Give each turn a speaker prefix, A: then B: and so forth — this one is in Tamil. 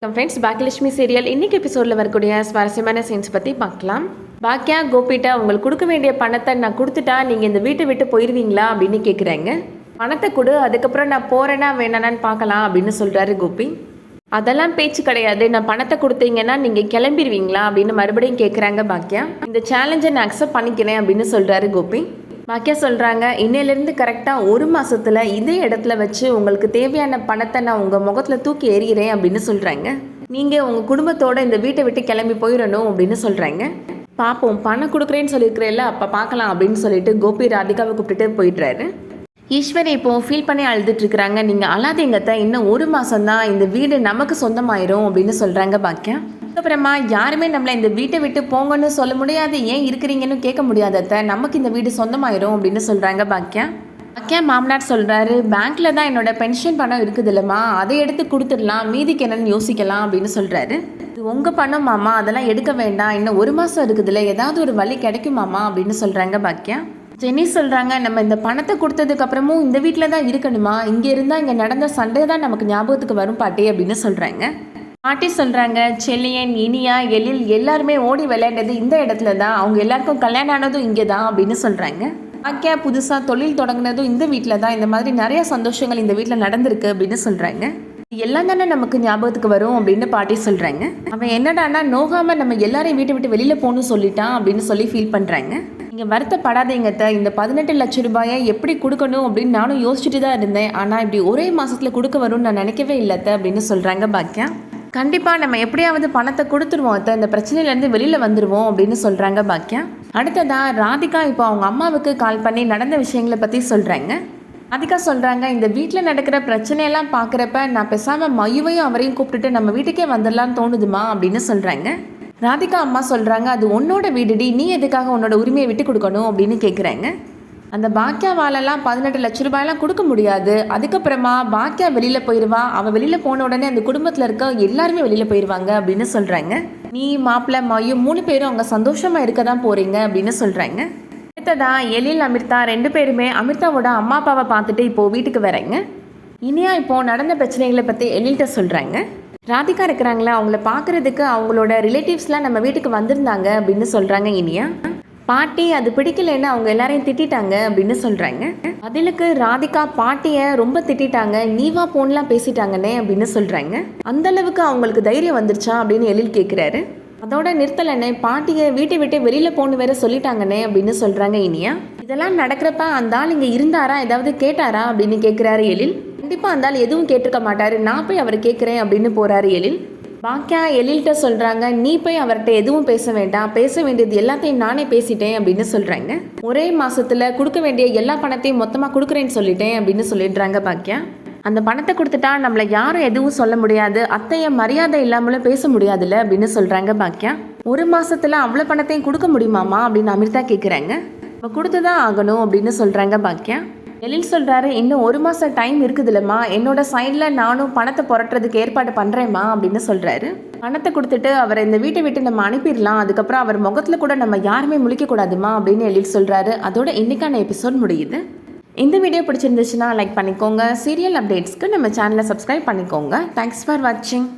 A: ஃப்ரெண்ட்ஸ், பாக்கியலட்சுமி சீரியல் இன்னைக்கு எபிசோடில் வரக்கூடிய சுவாரஸ்யமான சீன்ஸ் பற்றி பார்க்கலாம். பாக்கியா கோபிட்ட உங்களுக்கு கொடுக்க வேண்டிய பணத்தை நான் கொடுத்துட்டா நீங்கள் இந்த வீட்டை விட்டு போயிடுவீங்களா அப்படின்னு கேட்குறாங்க. பணத்தை கொடு, அதுக்கப்புறம் நான் போகிறேன்னா வேணான்னு பார்க்கலாம் அப்படின்னு சொல்கிறாரு கோபி. அதெல்லாம் பேச்சு கிடையாது, நான் பணத்தை கொடுத்தீங்கன்னா நீங்கள் கிளம்பிடுவீங்களா அப்படின்னு மறுபடியும் கேட்குறாங்க பாக்கியா. இந்த சேலஞ்சை நான் அக்செப்ட் பண்ணிக்கிறேன் அப்படின்னு சொல்கிறாரு கோபி. பாக்கியா சொல்கிறாங்க, இன்னையிலேருந்து கரெக்டாக 1 மாதத்தில் இதே இடத்துல வச்சு உங்களுக்கு தேவையான பணத்தை நான் உங்கள் முகத்தில் தூக்கி எறிகிறேன் அப்படின்னு சொல்கிறாங்க. நீங்கள் உங்கள் குடும்பத்தோடு இந்த வீட்டை விட்டு கிளம்பி போயிடணும் அப்படின்னு சொல்கிறாங்க. பார்ப்போம், பணம் கொடுக்குறேன்னு சொல்லியிருக்கிறேல்ல, அப்போ பார்க்கலாம் அப்படின்னு சொல்லிட்டு கோபி ராதிகாவை கூப்பிட்டுட்டு போயிடுறாரு. ஈஸ்வரி இப்போ ஃபீல் பண்ணி அழுதுட்டுருக்குறாங்க. நீங்கள் அழாதீங்கத்த, இன்னும் 1 மாதம்தான் இந்த வீடு நமக்கு சொந்தமாயிரும் அப்படின்னு சொல்கிறாங்க பாக்கியா. அதுக்கப்புறமா யாருமே நம்மளை இந்த வீட்டை விட்டு போங்கன்னு சொல்ல முடியாது, ஏன் இருக்கிறீங்கன்னு கேட்க முடியாதத்த, நமக்கு இந்த வீடு சொந்தமாயிரும் அப்படின்னு சொல்கிறாங்க பாக்கியா. பாக்கியா மாமனார் சொல்கிறாரு, பேங்க்கில் தான் என்னோட பென்ஷன் பணம் இருக்குது இல்லைம்மா, அதை எடுத்து கொடுத்துடலாம், மீதிக்கு என்னன்னு யோசிக்கலாம் அப்படின்னு சொல்கிறாரு. இது உங்கள் பணம் மாமா, அதெல்லாம் எடுக்க வேண்டாம், இன்னும் 1 மாதம் இருக்குதுல்ல, ஏதாவது ஒரு வழி கிடைக்குமாமா அப்படின்னு சொல்கிறாங்க பாக்கியா. ஜெனி சொல்கிறாங்க, நம்ம இந்த பணத்தை கொடுத்ததுக்கப்புறமும் இந்த வீட்டில் தான் இருக்கணுமா, இங்கே இருந்தால் இங்கே நடந்த சண்டே தான் நமக்கு ஞாபகத்துக்கு வரும் பாட்டி அப்படின்னு சொல்கிறாங்க. பாட்டி சொல்கிறாங்க, செல்லியன், இனியா, எழில் எல்லாருமே ஓடி விளையாண்டது இந்த இடத்துல தான், அவங்க எல்லாருக்கும் கல்யாணம் ஆனதும் இங்கே தான் அப்படின்னு சொல்கிறாங்க. பாக்கியா புதுசாக தொழில் தொடங்கினதும் இந்த வீட்டில் தான், இந்த மாதிரி நிறைய சந்தோஷங்கள் இந்த வீட்டில் நடந்திருக்கு அப்படின்னு சொல்கிறாங்க. எல்லாம் தானே நமக்கு ஞாபகத்துக்கு வரும் அப்படின்னு பாட்டி சொல்கிறாங்க. அவன் என்னடானா நோகாமல் நம்ம எல்லாரையும் வீட்டை விட்டு வெளியில் போகணும்னு சொல்லிட்டான் அப்படின்னு சொல்லி ஃபீல் பண்ணுறாங்க. நீங்கள் வருத்தப்படாதீங்கத்த, இந்த 18 லட்சம் ரூபாயை எப்படி கொடுக்கணும் அப்படின்னு நானும் யோசிச்சுட்டு தான் இருந்தேன், ஆனால் இப்படி ஒரே மாதத்தில் கொடுக்க வரும்னு நான் நினைக்கவே இல்லைத்த அப்படின்னு சொல்கிறாங்க பாக்கியா. கண்டிப்பாக நம்ம எப்படியாவது பணத்தை கொடுத்துருவோம் அத்தை, இந்த பிரச்சனையிலேருந்து வெளியில் வந்துடுவோம் அப்படின்னு சொல்கிறாங்க பாக்கியா. அடுத்ததாக ராதிகா இப்போ அவங்க அம்மாவுக்கு கால் பண்ணி நடந்த விஷயங்களை பற்றி சொல்கிறாங்க. ராதிகா சொல்கிறாங்க, இந்த வீட்டில் நடக்கிற பிரச்சனையெல்லாம் பார்க்குறப்ப நான் பேசாமல் மயுவையும் அவரையும் கூப்பிட்டுட்டு நம்ம வீட்டுக்கே வந்துடலான்னு தோணுதுமா அப்படின்னு சொல்கிறாங்க. ராதிகா அம்மா சொல்கிறாங்க, அது உன்னோட வீடுடி, நீ எதுக்காக உன்னோட உரிமையை விட்டு கொடுக்கணும் அப்படின்னு கேட்குறாங்க. அந்த பாக்கியாவாலெல்லாம் 18 லட்ச ரூபாயெல்லாம் கொடுக்க முடியாது, அதுக்கப்புறமா பாக்கியா வெளியில் போயிடுவா, அவள் வெளியில் போன உடனே அந்த குடும்பத்தில் இருக்க எல்லாருமே வெளியில் போயிடுவாங்க அப்படின்னு சொல்கிறாங்க. நீ மாப்பிள்ளை மயு 3 பேரும் அவங்க சந்தோஷமாக இருக்க தான் போகிறீங்க அப்படின்னு சொல்கிறாங்க. அடுத்ததா எழில் அமிர்தா 2 பேருமே அமிர்தாவோட அம்மா அப்பாவை பார்த்துட்டு இப்போது வீட்டுக்கு வராங்க. இனியா இப்போது நடந்த பிரச்சனைகளை பற்றி எழில்கிட்ட சொல்கிறாங்க. ராதிகா இருக்கிறாங்களா, அவங்கள பார்க்குறதுக்கு அவங்களோட ரிலேட்டிவ்ஸ்லாம் நம்ம வீட்டுக்கு வந்திருந்தாங்க அப்படின்னு சொல்கிறாங்க இனியா. பாட்டி அது பிடிக்கலன்னு அவங்க எல்லாரையும் திட்டாங்க அப்படின்னு சொல்கிறாங்க. பதிலுக்கு ராதிகா பாட்டியை ரொம்ப திட்டாங்க, நீவா போன்லாம் பேசிட்டாங்கன்னே அப்படின்னு சொல்கிறாங்க. அந்தளவுக்கு அவங்களுக்கு தைரியம் வந்துருச்சா அப்படின்னு எழில் கேட்குறாரு. அதோட நிறுத்தலண்ணே, பாட்டியை வீட்டை விட்டு வெளியில் போன்னு வேற சொல்லிட்டாங்கண்ணே அப்படின்னு சொல்கிறாங்க இனியா. இதெல்லாம் நடக்கிறப்ப அந்த ஆள் இங்கே இருந்தாரா, ஏதாவது கேட்டாரா அப்படின்னு கேட்குறாரு எழில். கண்டிப்பாக அந்த ஆள் எதுவும் கேட்டிருக்க மாட்டார், நான் போய் அவரை கேட்குறேன் அப்படின்னு போகிறாரு எழில். பாக்கியா எழில்கிட்ட சொல்கிறாங்க, நீ போய் அவர்கிட்ட எதுவும் பேச வேண்டாம், பேச வேண்டியது எல்லாத்தையும் நானே பேசிட்டேன் அப்படின்னு சொல்கிறாங்க. ஒரே மாதத்தில் கொடுக்க வேண்டிய எல்லா பணத்தையும் மொத்தமாக கொடுக்குறேன்னு சொல்லிட்டேன் அப்படின்னு சொல்லிடுறாங்க பாக்கியா. அந்த பணத்தை கொடுத்துட்டா நம்மளை யாரும் எதுவும் சொல்ல முடியாது, அத்தைய மரியாதை இல்லாமலும் பேச முடியாதுல்ல அப்படின்னு சொல்கிறாங்க பாக்கியா. 1 மாதத்தில் அவ்வளோ பணத்தையும் கொடுக்க முடியுமாமா அப்படின்னு அமிர்தா கேட்குறாங்க. நம்ம கொடுத்து தான் ஆகணும் அப்படின்னு சொல்கிறாங்க பாக்கியா. எழில் சொல்கிறாரு, இன்னும் 1 மாதம் டைம் இருக்குதுல்லம்மா, என்னோட சைடில் நானும் பணத்தை புரட்டுறதுக்கு ஏற்பாடு பண்ணுறேம்மா அப்படின்னு சொல்கிறாரு. பணத்தை கொடுத்துட்டு அவரை இந்த வீட்டை விட்டு நம்ம அனுப்பிடலாம், அதுக்கப்புறம் அவர் முகத்தில் கூட நம்ம யாருமே முழிக்கக்கூடாதுமா அப்படின்னு எழில் சொல்கிறாரு. அதோட இன்னைக்கான எபிசோட் முடியுது. இந்த வீடியோ பிடிச்சிருந்துச்சுன்னா லைக் பண்ணிக்கோங்க. சீரியல் அப்டேட்ஸ்க்கு நம்ம சேனலை சப்ஸ்கிரைப் பண்ணிக்கோங்க. தேங்க்ஸ் ஃபார் வாட்சிங்.